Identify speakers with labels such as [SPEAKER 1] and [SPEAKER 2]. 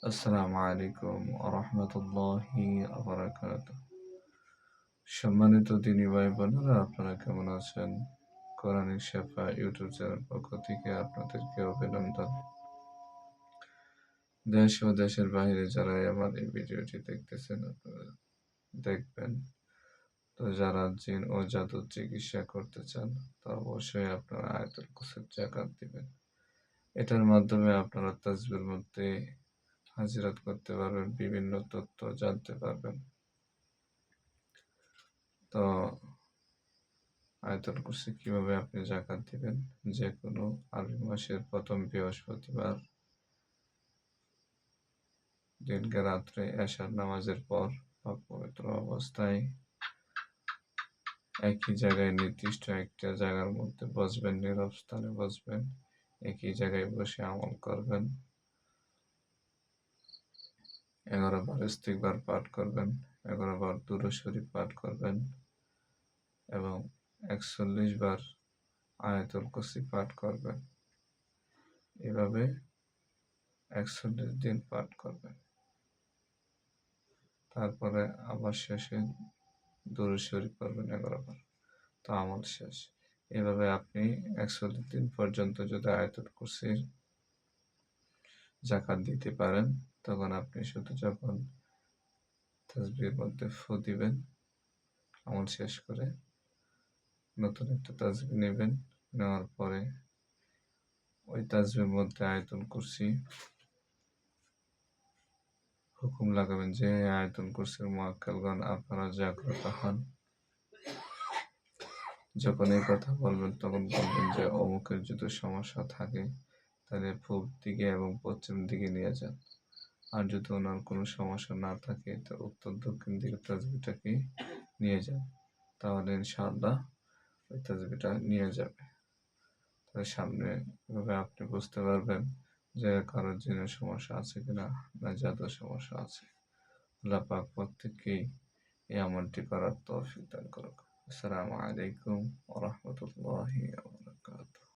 [SPEAKER 1] আসসালামু আলাইকুম আরহামতুল্লাহি আবরাকাতুহ। সম্মানিত দিনী ভাই বোনেরা, আপনারা কেমন আছেন? কোরআনিক শেফা ইউটিউব চ্যানেল পক্ষ থেকে আপনাদেরকে অভিনন্দন। দেশ ও দেশের বাইরে যারা আমার এই ভিডিওটি দেখতেছেন, আপনারা দেখবেন। তো যারা জিন ও জাদুর চিকিৎসা করতে চান, তো অবশ্যই আপনারা আয়াতুল কুরসির যাকাত দিবেন। এটার মাধ্যমে আপনারা তাসবির মধ্যে হাজিরাত করতে পারবেন, বিভিন্ন তথ্য জানতে পারবেন। তো আয়াতুল কুরসি কিভাবে আপনি যাকাত দিবেন? যে কোনো আরবি মাসের প্রথম বৃহস্পতিবার দিনকে রাত্রে এশার নামাজের পর পাক পবিত্র অবস্থায় একই জায়গায় নির্দিষ্ট একটা জায়গার মধ্যে বসবেন, নীরব স্থানে বসবেন, একই জায়গায় বসে আমল করবেন। 11 বার ইস্তিগফার পাঠ করবেন, 11 বার দুরূদ শরীফ পাঠ করবেন এবং 41 বার আয়াতুল কুরসি পাঠ করবেন। এভাবে 41 দিন পাঠ করবেন। তারপরে আবার শেষে দুরূদ শরীফ পড়বেন 11 বার। তো আমল শেষ। এভাবে আপনি 41 দিন পর্যন্ত যদি আয়াতুল কুরসির যাকাত দিতে পারেন, তখন আপনি শুধু যখন তাসবিহের মধ্যে ফু দিবেন, আমল শেষ করে নতুন একটা তাসবিহ নেবেন। নেওয়ার পরে ওই তাসবিহের মধ্যে আয়াতুল কুরসি হুকুম লাগাবেন যে, আয়াতুল কুরসির মুআক্কালগণ আপনারা জাগ্রত হন। যখন এই কথা বলবেন, তখন বলবেন যে অমুকের যদি সমস্যা থাকে তাহলে পূব দিকে এবং পশ্চিম দিকে নিয়ে যান। আর যদি ওনার কোনো সমস্যা না থাকে তো উত্তর দক্ষিণ দিকে তাসবিহটাকে নিয়ে যান। তাহলে ইনশাআল্লাহ ওই তাসবিহটা নিয়ে যাবে। তাহলে সামনে এভাবে আপনি বুঝতে পারবেন যে কারোর জিনের সমস্যা আছে কিনা, না জাদুর সমস্যা আছে। আল্লাহ পাক প্রত্যেককেই এই আমলটি করার তৌফিক দান করুক। আসসালামু আলাইকুম ওয়া রাহমাতুল্লাহি ওয়া বারাকাতুহু।